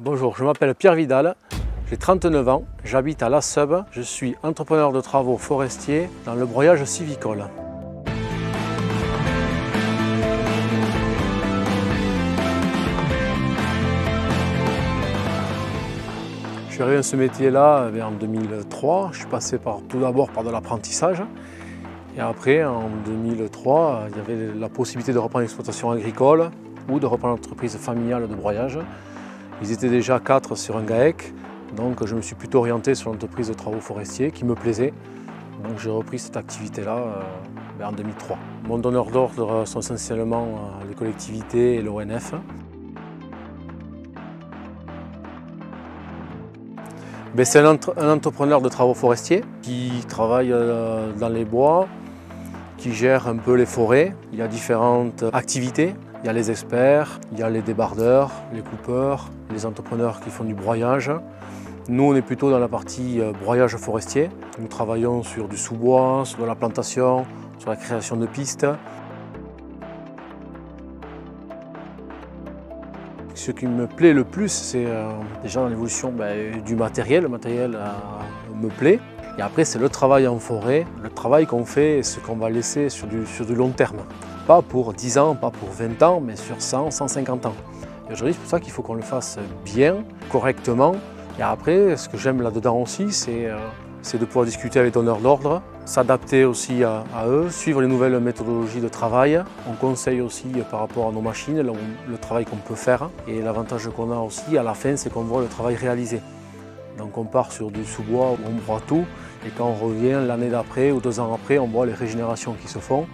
Bonjour, je m'appelle Pierre Vidal, j'ai 39 ans, j'habite à La Seube, je suis entrepreneur de travaux forestiers dans le broyage sylvicole. Je suis arrivé à ce métier-là en 2003, je suis passé tout d'abord par de l'apprentissage. Et après, en 2003, il y avait la possibilité de reprendre l'exploitation agricole ou de reprendre l'entreprise familiale de broyage. Ils étaient déjà 4 sur un GAEC, donc je me suis plutôt orienté sur l'entreprise de travaux forestiers qui me plaisait. Donc j'ai repris cette activité-là en 2003. Mon donneur d'ordre sont essentiellement les collectivités et l'ONF. C'est un entrepreneur de travaux forestiers qui travaille dans les bois, qui gère un peu les forêts. Il y a différentes activités. Il y a les experts, il y a les débardeurs, les coupeurs, les entrepreneurs qui font du broyage. Nous, on est plutôt dans la partie broyage forestier. Nous travaillons sur du sous-bois, sur de la plantation, sur la création de pistes. Ce qui me plaît le plus, c'est déjà dans l'évolution du matériel. Le matériel me plaît. Et après, c'est le travail en forêt, le travail qu'on fait et ce qu'on va laisser sur du long terme. Pas pour 10 ans, pas pour 20 ans, mais sur 100, 150 ans. Et aujourd'hui, c'est pour ça qu'il faut qu'on le fasse bien, correctement. Et après, ce que j'aime là-dedans aussi, c'est de pouvoir discuter avec les donneurs d'ordre, s'adapter aussi à eux, suivre les nouvelles méthodologies de travail. On conseille aussi par rapport à nos machines, le travail qu'on peut faire. Et l'avantage qu'on a aussi à la fin, c'est qu'on voit le travail réalisé. Donc on part sur du sous-bois où on broie tout. Et quand on revient l'année d'après ou 2 ans après, on voit les régénérations qui se font.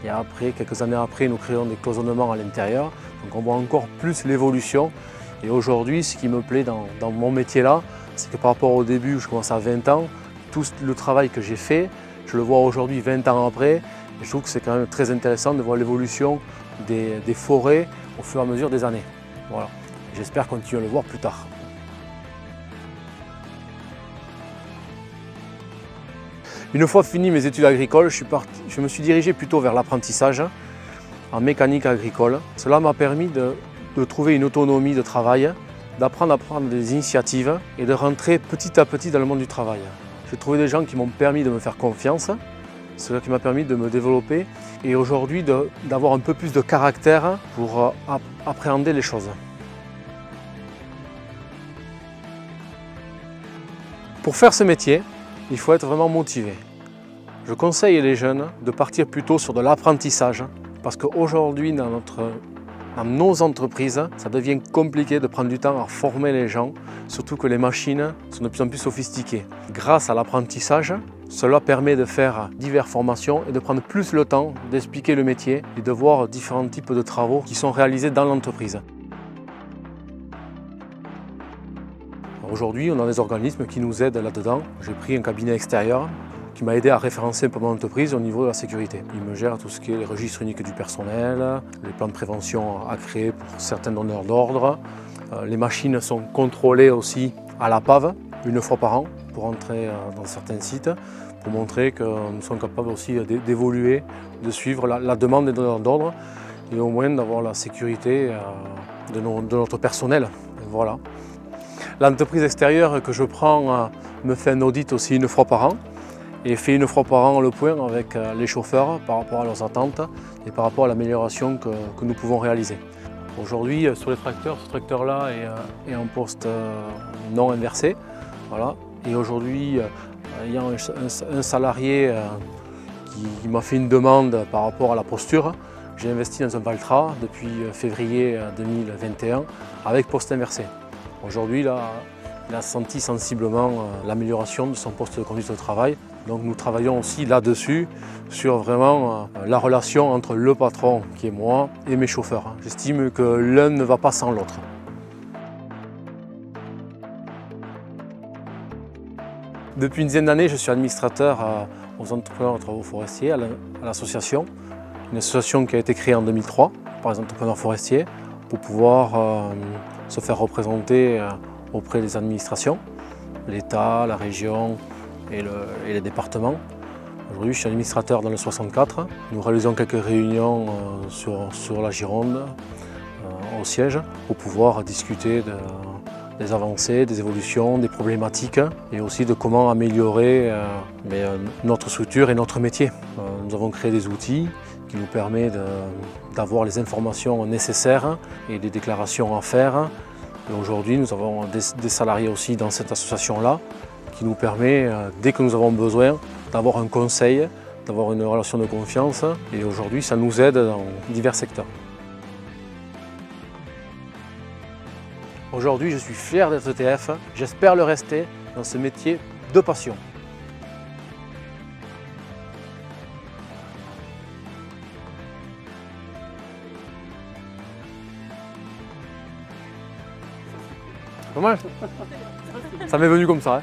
Et après, quelques années après, nous créons des cloisonnements à l'intérieur. Donc on voit encore plus l'évolution. Et aujourd'hui, ce qui me plaît dans mon métier-là, c'est que par rapport au début où je commence à 20 ans, tout le travail que j'ai fait, je le vois aujourd'hui 20 ans après. Et je trouve que c'est quand même très intéressant de voir l'évolution des forêts au fur et à mesure des années. Voilà. J'espère continuer à le voir plus tard. Une fois fini mes études agricoles, je me suis dirigé plutôt vers l'apprentissage en mécanique agricole. Cela m'a permis de trouver une autonomie de travail, d'apprendre à prendre des initiatives et de rentrer petit à petit dans le monde du travail. J'ai trouvé des gens qui m'ont permis de me faire confiance, cela qui m'a permis de me développer et aujourd'hui d'avoir un peu plus de caractère pour appréhender les choses. Pour faire ce métier, il faut être vraiment motivé. Je conseille les jeunes de partir plutôt sur de l'apprentissage parce qu'aujourd'hui, dans nos entreprises, ça devient compliqué de prendre du temps à former les gens, surtout que les machines sont de plus en plus sophistiquées. Grâce à l'apprentissage, cela permet de faire diverses formations et de prendre plus le temps d'expliquer le métier et de voir différents types de travaux qui sont réalisés dans l'entreprise. Aujourd'hui, on a des organismes qui nous aident là-dedans. J'ai pris un cabinet extérieur qui m'a aidé à référencer un peu mon entreprise au niveau de la sécurité. Il me gère tout ce qui est les registres uniques du personnel, les plans de prévention à créer pour certains donneurs d'ordre. Les machines sont contrôlées aussi à la PAV, 1 fois par an, pour entrer dans certains sites, pour montrer que nous sommes capables aussi d'évoluer, de suivre la demande des donneurs d'ordre et au moins d'avoir la sécurité de notre personnel. Voilà. L'entreprise extérieure que je prends me fait un audit aussi 1 fois par an et fait 1 fois par an le point avec les chauffeurs par rapport à leurs attentes et par rapport à l'amélioration que nous pouvons réaliser. Aujourd'hui, sur les tracteurs, ce tracteur-là est en poste non inversé. Voilà. Et aujourd'hui, il y a un salarié qui m'a fait une demande par rapport à la posture. J'ai investi dans un Valtra depuis février 2021 avec poste inversé. Aujourd'hui, il a senti sensiblement l'amélioration de son poste de conduite de travail. Donc nous travaillons aussi là-dessus, sur vraiment la relation entre le patron, qui est moi, et mes chauffeurs. J'estime que l'un ne va pas sans l'autre. Depuis une dizaine d'années, je suis administrateur aux entrepreneurs de travaux forestiers, à l'association. Une association qui a été créée en 2003 par les entrepreneurs forestiers pour pouvoir se faire représenter auprès des administrations, l'État, la région et les départements. Aujourd'hui, je suis administrateur dans le 64. Nous réalisons quelques réunions sur la Gironde, au siège, pour pouvoir discuter des avancées, des évolutions, des problématiques et aussi de comment améliorer notre structure et notre métier. Nous avons créé des outils qui nous permettent d'avoir les informations nécessaires et des déclarations à faire. Et aujourd'hui, nous avons des salariés aussi dans cette association-là qui nous permet, dès que nous avons besoin, d'avoir un conseil, d'avoir une relation de confiance. Et aujourd'hui, ça nous aide dans divers secteurs. Aujourd'hui, je suis fier d'être ETF. J'espère le rester dans ce métier de passion. Pas mal. Ça m'est venu comme ça. Hein.